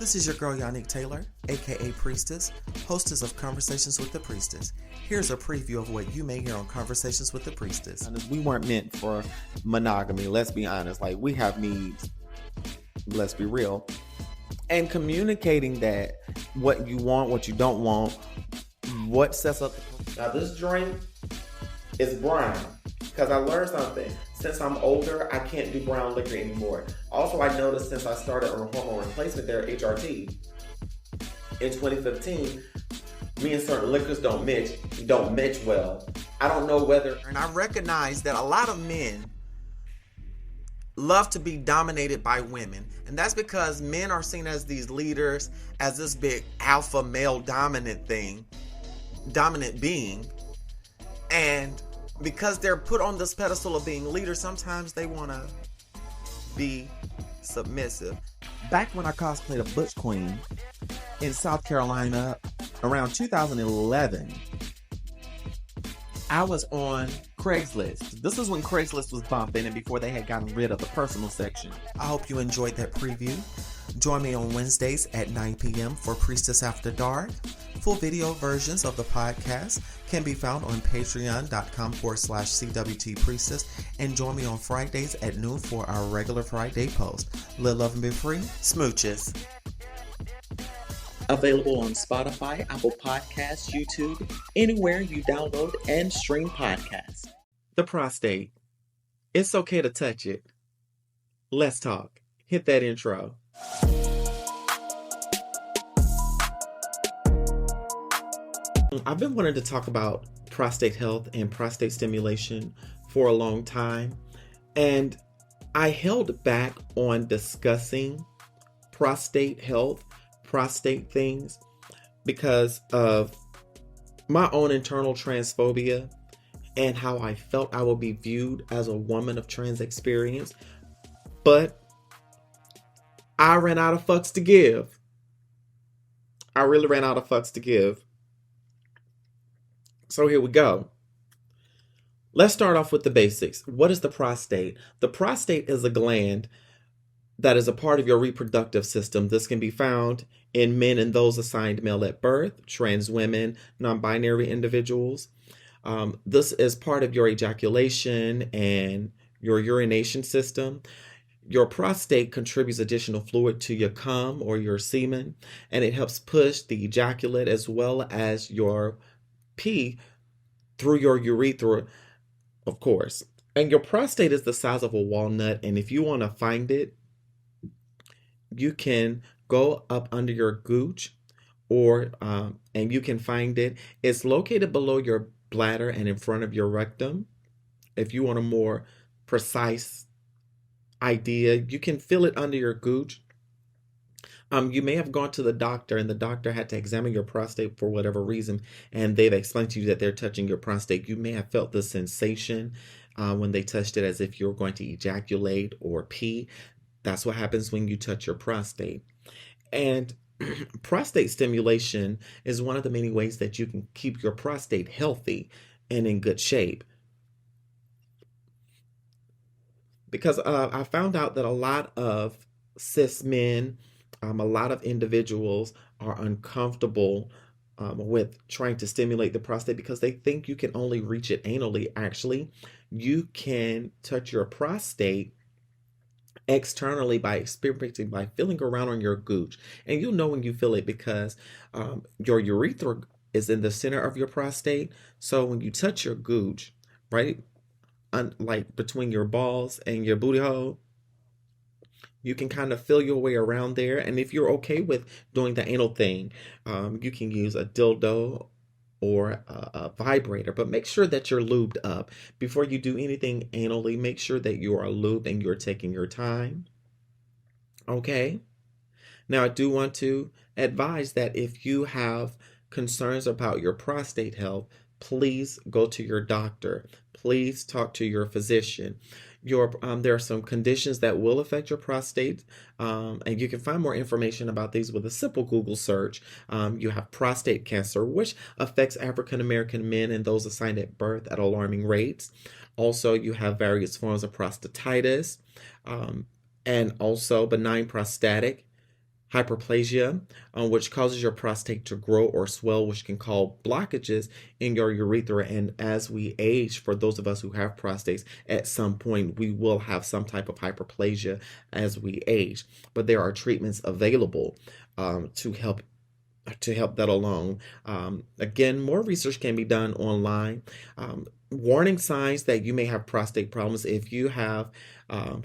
This is your girl Yannick Taylor, aka Priestess, hostess of Conversations with the Priestess. Here's a preview of what you may hear on Conversations with the Priestess. We weren't meant for monogamy, let's be honest. Like, we have needs, let's be real. And communicating that, what you want, what you don't want, what sets up. Now this drink is brown, because I learned something. Since I'm older, I can't do brown liquor anymore. Also, I noticed since I started on hormone replacement therapy, HRT, in 2015, me and certain liquors don't match well. I don't know whether... And I recognize that a lot of men love to be dominated by women. And that's because men are seen as these leaders, as this big alpha male dominant being. And because they're put on this pedestal of being leaders, sometimes they want to be submissive. Back when I cosplayed a Butch Queen in South Carolina around 2011, I was on Craigslist. This is when Craigslist was bumping and before they had gotten rid of the personal section. I hope you enjoyed that preview. Join me on Wednesdays at 9 p.m. for Priestess After Dark. Full video versions of the podcast can be found on patreon.com/CWT Priestess, and join me on Fridays at noon for our regular Friday post. Live, love, and be free. Smooches. Available on Spotify, Apple Podcasts, YouTube, anywhere you download and stream podcasts. The prostate. It's okay to touch it. Let's talk. Hit that intro. I've been wanting to talk about prostate health and prostate stimulation for a long time, and I held back on discussing prostate health, prostate things, because of my own internal transphobia and how I felt I would be viewed as a woman of trans experience. But I ran out of fucks to give. I really ran out of fucks to give. So here we go. Let's start off with the basics. What is the prostate? The prostate is a gland that is a part of your reproductive system. This can be found in men and those assigned male at birth, trans women, non-binary individuals. This is part of your ejaculation and your urination system. Your prostate contributes additional fluid to your cum or your semen, and it helps push the ejaculate as well as your pee through your urethra, of course. And your prostate is the size of a walnut, and if you want to find it, you can go up under your gooch, and you can find it. It's located below your bladder and in front of your rectum. If you want a more precise idea, you can feel it under your gooch. You may have gone to the doctor and the doctor had to examine your prostate for whatever reason, and they've explained to you that they're touching your prostate. You may have felt the sensation when they touched it, as if you're going to ejaculate or pee. That's what happens when you touch your prostate. And prostate stimulation is one of the many ways that you can keep your prostate healthy and in good shape. Because I found out that a lot of cis men, a lot of individuals are uncomfortable with trying to stimulate the prostate because they think you can only reach it anally. Actually, you can touch your prostate externally by experimenting, by feeling around on your gooch. And you'll know when you feel it because your urethra is in the center of your prostate. So when you touch your gooch, right, like between your balls and your booty hole, you can kind of feel your way around there. And if you're okay with doing the anal thing, you can use a dildo or a vibrator, but make sure that you're lubed up. Before you do anything anally, make sure that you are lubed and you're taking your time. Okay? Now, I do want to advise that if you have concerns about your prostate health, please go to your doctor. Please talk to your physician. There are some conditions that will affect your prostate, and you can find more information about these with a simple Google search. You have prostate cancer, which affects African American men and those assigned at birth at alarming rates. Also, you have various forms of prostatitis, and also benign prostatic hyperplasia, which causes your prostate to grow or swell, which can cause blockages in your urethra. And as we age, for those of us who have prostates, at some point we will have some type of hyperplasia as we age. But there are treatments available to help that along. Again, more research can be done online. Warning signs that you may have prostate problems: if you have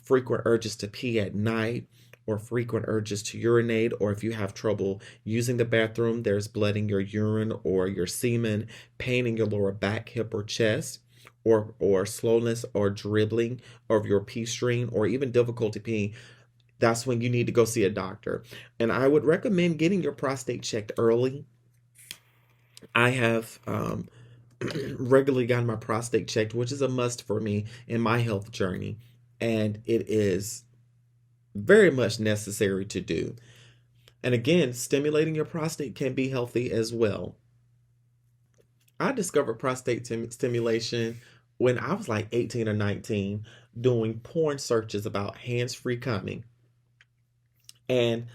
frequent urges to pee at night, or frequent urges to urinate, or if you have trouble using the bathroom, there's blood in your urine or your semen, pain in your lower back, hip, or chest, or slowness or dribbling of your pee stream, or even difficulty peeing, that's when you need to go see a doctor. And I would recommend getting your prostate checked early. I have regularly gotten my prostate checked, which is a must for me in my health journey. And it is very much necessary to do. And again, stimulating your prostate can be healthy as well. I discovered prostate stimulation when I was like 18 or 19, doing porn searches about hands-free coming. And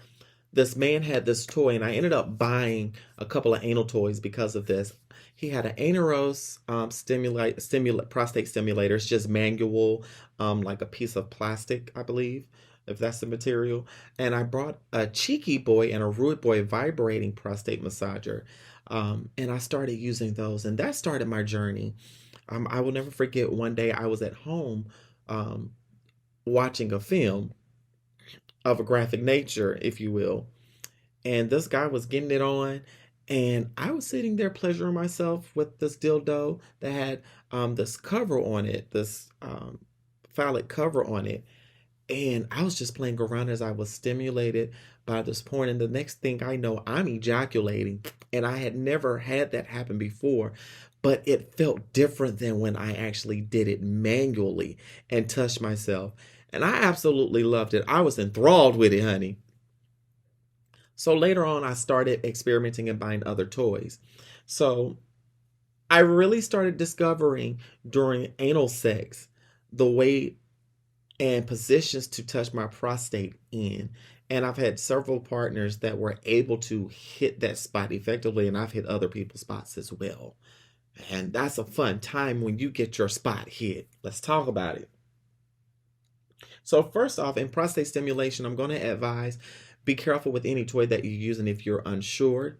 this man had this toy, and I ended up buying a couple of anal toys because of this. He had an Aneros prostate stimulator. It's just manual, like a piece of plastic, I believe, if that's the material. And I brought a Cheeky Boy and a Rude Boy vibrating prostate massager. And I started using those, and that started my journey. I will never forget, one day I was at home watching a film of a graphic nature, if you will. And this guy was getting it on, and I was sitting there pleasuring myself with this dildo that had this cover on it, this phallic cover on it. And I was just playing around as I was stimulated by this porn. And the next thing I know, I'm ejaculating. And I had never had that happen before, but it felt different than when I actually did it manually and touched myself. And I absolutely loved it. I was enthralled with it, honey. So later on, I started experimenting and buying other toys. So I really started discovering during anal sex the way and positions to touch my prostate in. And I've had several partners that were able to hit that spot effectively, and I've hit other people's spots as well. And that's a fun time when you get your spot hit. Let's talk about it. So first off, in prostate stimulation, I'm going to advise, be careful with any toy that you use, and if you're unsure,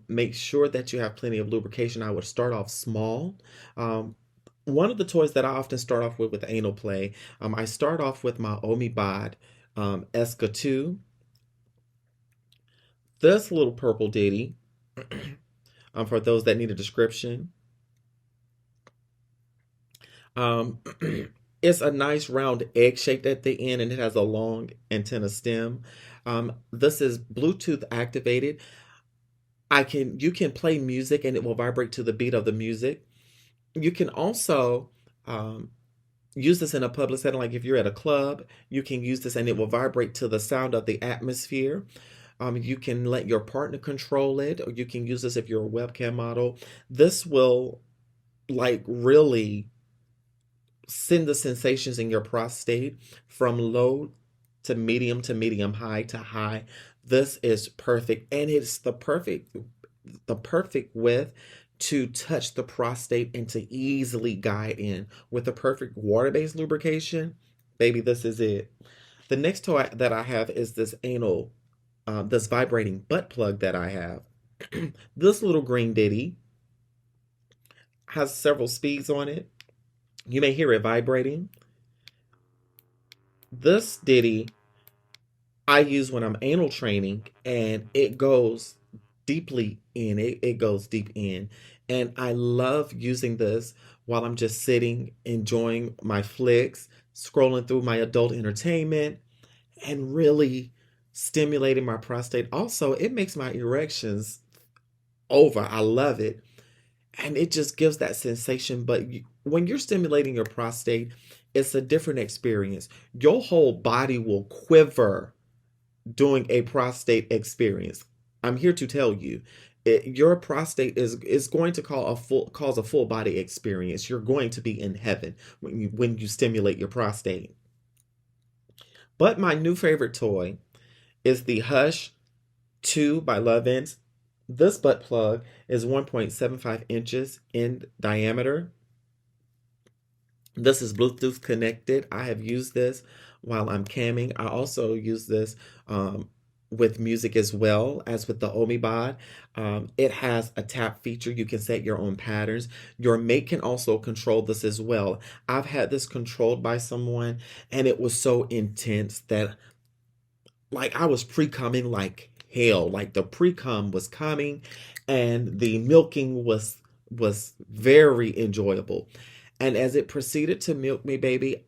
make sure that you have plenty of lubrication. I would start off small. One of the toys that I often start off with anal play, I start off with my Omibod Esca 2. This little purple ditty, for those that need a description. It's a nice round egg shaped at the end, and it has a long antenna stem. This is Bluetooth activated. You can play music and it will vibrate to the beat of the music. You can also use this in a public setting, like if you're at a club, you can use this and it will vibrate to the sound of the atmosphere. You can let your partner control it, or you can use this if you're a webcam model. This will really send the sensations in your prostate from low to medium high to high. This is perfect, and it's the perfect width to touch the prostate and to easily guide in. With the perfect water-based lubrication, baby, this is it. The next toy that I have is this this vibrating butt plug that I have. This little green ditty has several speeds on it. You may hear it vibrating. This ditty I use when I'm anal training, and it goes deeply in. It goes deep in. And I love using this while I'm just sitting, enjoying my flicks, scrolling through my adult entertainment, and really stimulating my prostate. Also, it makes my erections over. I love it. And it just gives that sensation. But when you're stimulating your prostate, it's a different experience. Your whole body will quiver during a prostate experience. I'm here to tell you, your prostate is going to cause a full body experience. You're going to be in heaven when you stimulate your prostate. But my new favorite toy is the Hush 2 by Love Ends. This butt plug is 1.75 inches in diameter. This is Bluetooth connected. I have used this while I'm camming. I also use this with music as well as with the Omibod. It has a tap feature. You can set your own patterns. Your mate can also control this as well. I've had this controlled by someone and it was so intense that like I was pre-coming like hell. Like the pre-cum was coming and the milking was very enjoyable. And as it proceeded to milk me, baby,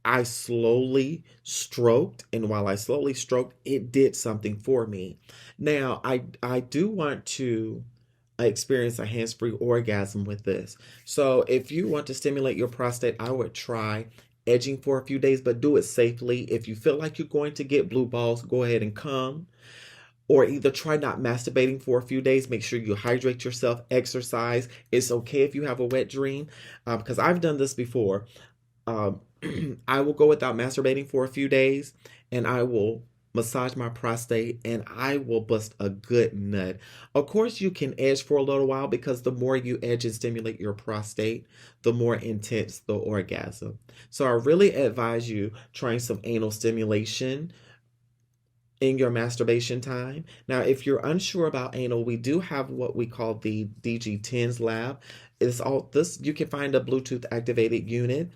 I slowly stroked, and while I slowly stroked, it did something for me. Now, I do want to experience a hands-free orgasm with this. So, if you want to stimulate your prostate, I would try edging for a few days, but do it safely. If you feel like you're going to get blue balls, go ahead and come. Or either try not masturbating for a few days. Make sure you hydrate yourself, exercise. It's okay if you have a wet dream, because I've done this before. Um, I will go without masturbating for a few days and I will massage my prostate and I will bust a good nut. Of course, you can edge for a little while because the more you edge and stimulate your prostate, the more intense the orgasm. So I really advise you trying some anal stimulation in your masturbation time. Now, if you're unsure about anal, we do have what we call the DG10s lab. It's all this. You can find a Bluetooth activated unit.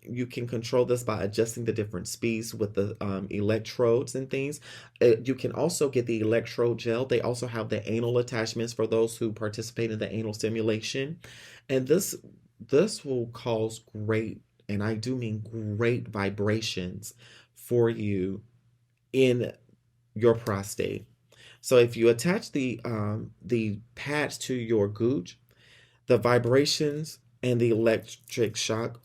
You can control this by adjusting the different speeds with the electrodes and things. You can also get the electrode gel. They also have the anal attachments for those who participate in the anal stimulation. And this will cause great, and I do mean great vibrations for you in your prostate. So if you attach the pads to your gooch, the vibrations and the electric shock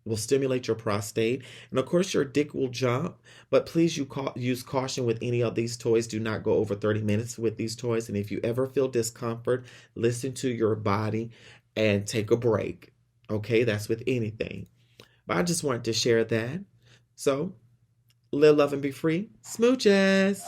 will stimulate your prostate, and of course your dick will jump. But please use caution with any of these toys. Do not go over 30 minutes with these toys, and if you ever feel discomfort, listen to your body and take a break. Okay, that's with anything. But I just wanted to share that. So live, love, and be free. Smooches.